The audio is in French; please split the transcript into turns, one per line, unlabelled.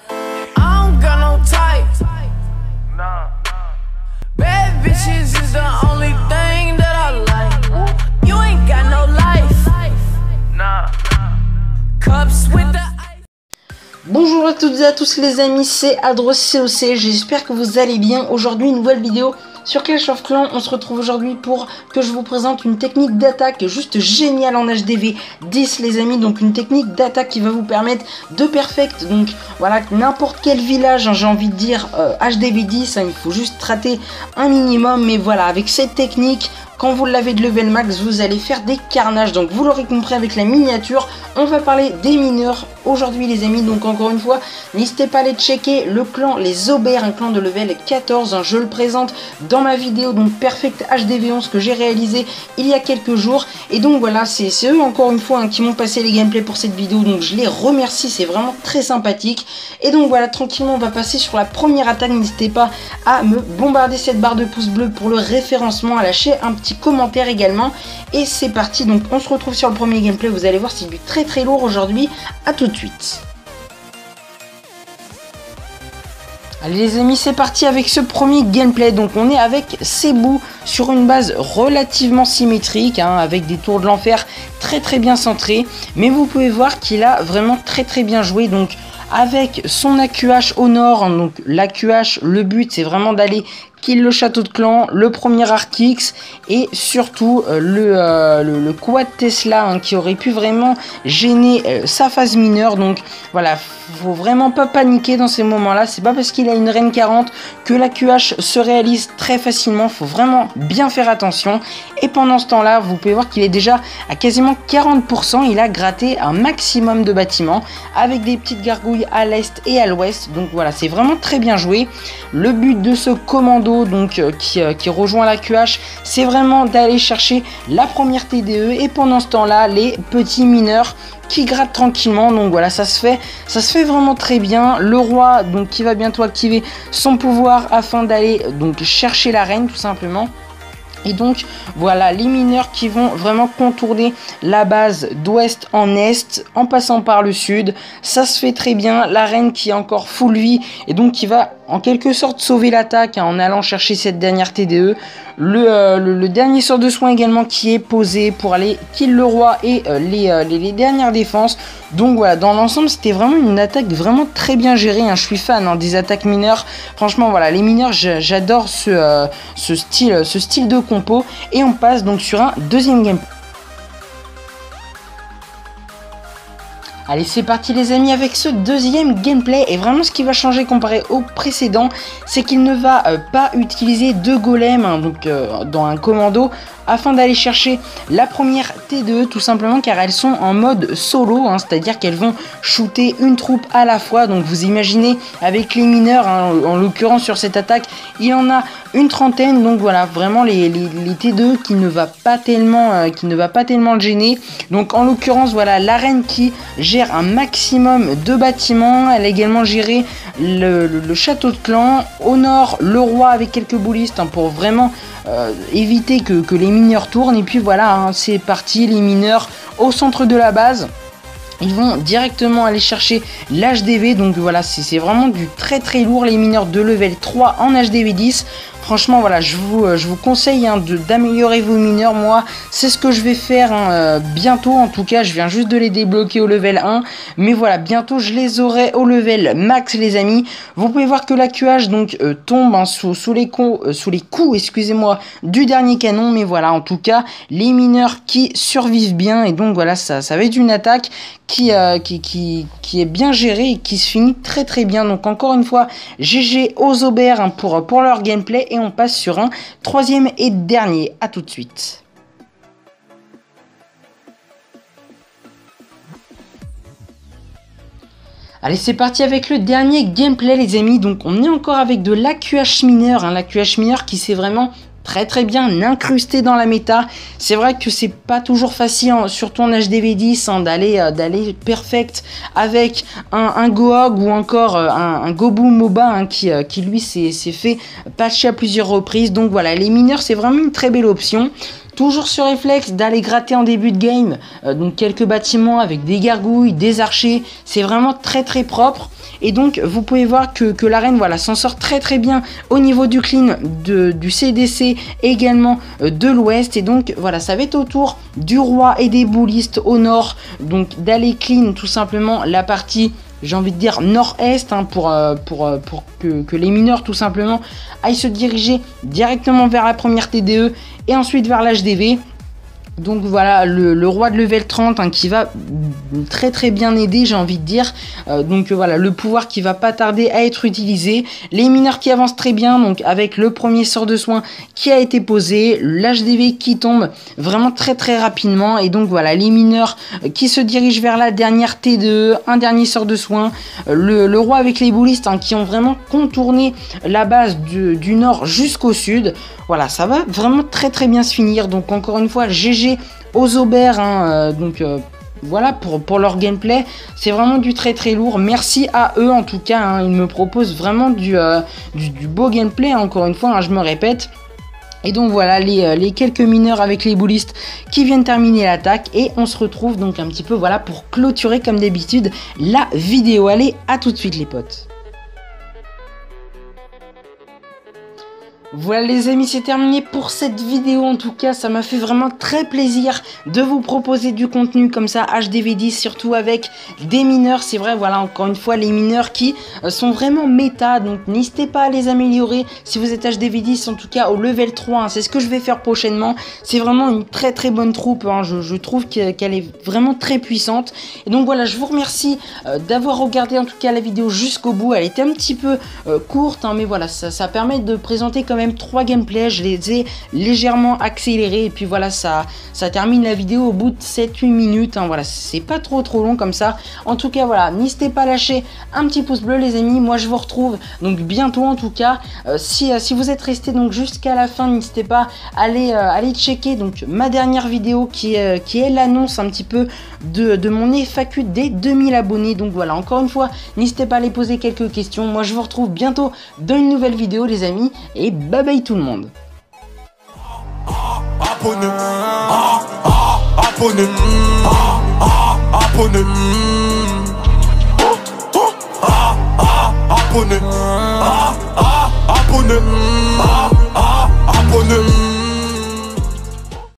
I don't got no type. Bad bitches is the only thing that I like. You ain't got no life. Cups with the
Bonjour à toutes et à tous les amis, c'est AdroCoc, j'espère que vous allez bien. Aujourd'hui une nouvelle vidéo sur Clash of Clans. On se retrouve aujourd'hui pour que je vous présente une technique d'attaque juste géniale en HDV 10 les amis. Donc une technique d'attaque qui va vous permettre de perfect, donc voilà, n'importe quel village, hein, j'ai envie de dire HDV 10, hein, il faut juste rater un minimum. Mais voilà, avec cette technique, quand vous l'avez de level max, vous allez faire des carnages. Donc vous l'aurez compris avec la miniature, on va parler des mineurs aujourd'hui les amis. Donc encore une fois, n'hésitez pas à aller checker le clan Les Aubert, un clan de level 14. Je le présente dans ma vidéo, donc Perfect HDV 11 que j'ai réalisé il y a quelques jours. Et donc voilà, c'est eux encore une fois, hein, qui m'ont passé les gameplays pour cette vidéo. Donc je les remercie, c'est vraiment très sympathique. Et donc voilà, tranquillement on va passer sur la première attaque. N'hésitez pas à me bombarder cette barre de pouce bleu pour le référencement, à lâcher un petit commentaire également. Et c'est parti, donc on se retrouve sur le premier gameplay. Vous allez voir, c'est du très lourd aujourd'hui. À tout de suite. Allez les amis, c'est parti avec ce premier gameplay. Donc on est avec Cebu sur une base relativement symétrique, hein, avec des tours de l'enfer très bien centrés. Mais vous pouvez voir qu'il a vraiment très bien joué. Donc avec son AQH au nord, hein, donc l'AQH, le but c'est vraiment d'aller kill le château de clan, le premier Arc-X et surtout le quad Tesla, hein, qui aurait pu vraiment gêner sa phase mineure. Donc voilà, faut vraiment pas paniquer dans ces moments là. C'est pas parce qu'il a une reine 40 que l'AQH se réalise très facilement, faut vraiment bien faire attention. Et pendant ce temps là, vous pouvez voir qu'il est déjà à quasiment 40%, il a gratté un maximum de bâtiments avec des petites gargouilles à l'est et à l'ouest. Donc voilà, c'est vraiment très bien joué. Le but de ce commando donc qui rejoint la QH, c'est vraiment d'aller chercher la première TDE et pendant ce temps là les petits mineurs qui grattent tranquillement. Donc voilà, ça se fait vraiment très bien. Le roi donc qui va bientôt activer son pouvoir afin d'aller donc chercher la reine tout simplement. Et donc voilà, les mineurs qui vont vraiment contourner la base d'ouest en est en passant par le sud, ça se fait très bien. La reine qui est encore full vie et donc qui va en quelque sorte sauver l'attaque, hein, en allant chercher cette dernière TDE. Le dernier sort de soin également qui est posé pour aller kill le roi et les dernières défenses. Donc voilà, dans l'ensemble c'était vraiment une attaque vraiment très bien gérée, hein. Je suis fan, hein, des attaques mineures. Franchement voilà, les mineurs j'adore ce style de compo. Et on passe donc sur un deuxième gameplay. Allez, c'est parti les amis avec ce deuxième gameplay. Et vraiment ce qui va changer comparé au précédent, c'est qu'il ne va pas utiliser deux golems, hein, donc dans un commando, afin d'aller chercher la première T2 tout simplement car elles sont en mode solo, hein, c'est-à-dire qu'elles vont shooter une troupe à la fois. Donc vous imaginez avec les mineurs, hein, en l'occurrence sur cette attaque il y en a une trentaine. Donc voilà, vraiment les T2 qui ne va pas tellement le gêner. Donc en l'occurrence voilà, la reine qui gère un maximum de bâtiments. Elle a également géré le château de clan. Au nord le roi avec quelques boulistes, hein, pour vraiment éviter que les mineurs tournent. Et puis voilà, hein, c'est parti, les mineurs au centre de la base. Ils vont directement aller chercher l'HDV. Donc voilà, c'est vraiment du très lourd, les mineurs de level 3 en HDV 10. Franchement voilà, je vous conseille, hein, d'améliorer vos mineurs. Moi c'est ce que je vais faire, hein, bientôt. En tout cas je viens juste de les débloquer au level 1, mais voilà, bientôt je les aurai au level max les amis. Vous pouvez voir que la QH donc tombe, hein, sous les coups excusez-moi, du dernier canon. Mais voilà, en tout cas les mineurs qui survivent bien. Et donc voilà, ça va être une attaque qui est bien gérée et qui se finit très bien. Donc encore une fois GG aux Aubert, hein, pour leur gameplay. Et on passe sur un troisième et dernier. À tout de suite. Allez, c'est parti avec le dernier gameplay les amis. Donc on est encore avec de l'AQH mineur, hein, l'AQH mineur qui s'est vraiment très bien incrusté dans la méta. C'est vrai que c'est pas toujours facile, hein, surtout en HDV 10, hein, d'aller perfect avec un Gohog ou encore un Gobu Moba, hein, qui lui s'est fait patcher à plusieurs reprises. Donc voilà, les mineurs c'est vraiment une très belle option. toujours ce réflexe d'aller gratter en début de game, donc quelques bâtiments avec des gargouilles, des archers, c'est vraiment très très propre. Et donc vous pouvez voir que l'arène voilà, s'en sort très très bien au niveau du clean du CDC, également de l'ouest. Et donc voilà, ça va être au tour du roi et des boulistes au nord, donc d'aller clean tout simplement la partie, j'ai envie de dire nord-est, hein, pour que les mineurs tout simplement aillent se diriger directement vers la première TDE et ensuite vers l'HDV. Donc voilà, le roi de level 30 hein, qui va très très bien aider, j'ai envie de dire. Donc voilà, le pouvoir qui va pas tarder à être utilisé. Les mineurs qui avancent très bien, donc avec le premier sort de soin qui a été posé, l'HDV qui tombe vraiment très très rapidement. Et donc voilà, les mineurs qui se dirigent vers la dernière T2, un dernier sort de soin. Le roi avec les boulistes hein, qui ont vraiment contourné la base du nord jusqu'au sud. Voilà, ça va vraiment très très bien se finir. Donc encore une fois, GG aux Aubert. Hein, voilà pour leur gameplay. C'est vraiment du très très lourd. Merci à eux en tout cas. Hein, ils me proposent vraiment du beau gameplay. Hein, encore une fois, hein, je me répète. Et donc voilà les quelques mineurs avec les boulistes qui viennent terminer l'attaque. Et on se retrouve donc un petit peu voilà pour clôturer comme d'habitude la vidéo. Allez, à tout de suite les potes. Voilà les amis, c'est terminé pour cette vidéo. En tout cas, ça m'a fait vraiment très plaisir de vous proposer du contenu comme ça, HDV10, surtout avec des mineurs. C'est vrai, voilà, encore une fois, les mineurs qui sont vraiment méta, donc n'hésitez pas à les améliorer si vous êtes HDV10, en tout cas au level 3, hein, c'est ce que je vais faire prochainement. C'est vraiment une très très bonne troupe, hein, je trouve qu'elle est vraiment très puissante. Et donc voilà, je vous remercie d'avoir regardé en tout cas la vidéo jusqu'au bout. Elle était un petit peu courte, hein, mais voilà, ça permet de présenter quand même 3 gameplays, je les ai légèrement accélérés et puis voilà, ça termine la vidéo au bout de 7-8 minutes, hein, voilà, c'est pas trop long comme ça. En tout cas voilà, n'hésitez pas à lâcher un petit pouce bleu les amis, moi je vous retrouve donc bientôt en tout cas. Si vous êtes resté donc jusqu'à la fin, n'hésitez pas à aller checker donc ma dernière vidéo qui est l'annonce un petit peu de mon FAQ des 2000 abonnés. Donc voilà, encore une fois, n'hésitez pas à aller poser quelques questions. Moi je vous retrouve bientôt dans une nouvelle vidéo les amis, et bye bye tout le monde.
Abonné, abonné, abonné, abonné, abonné, abonné.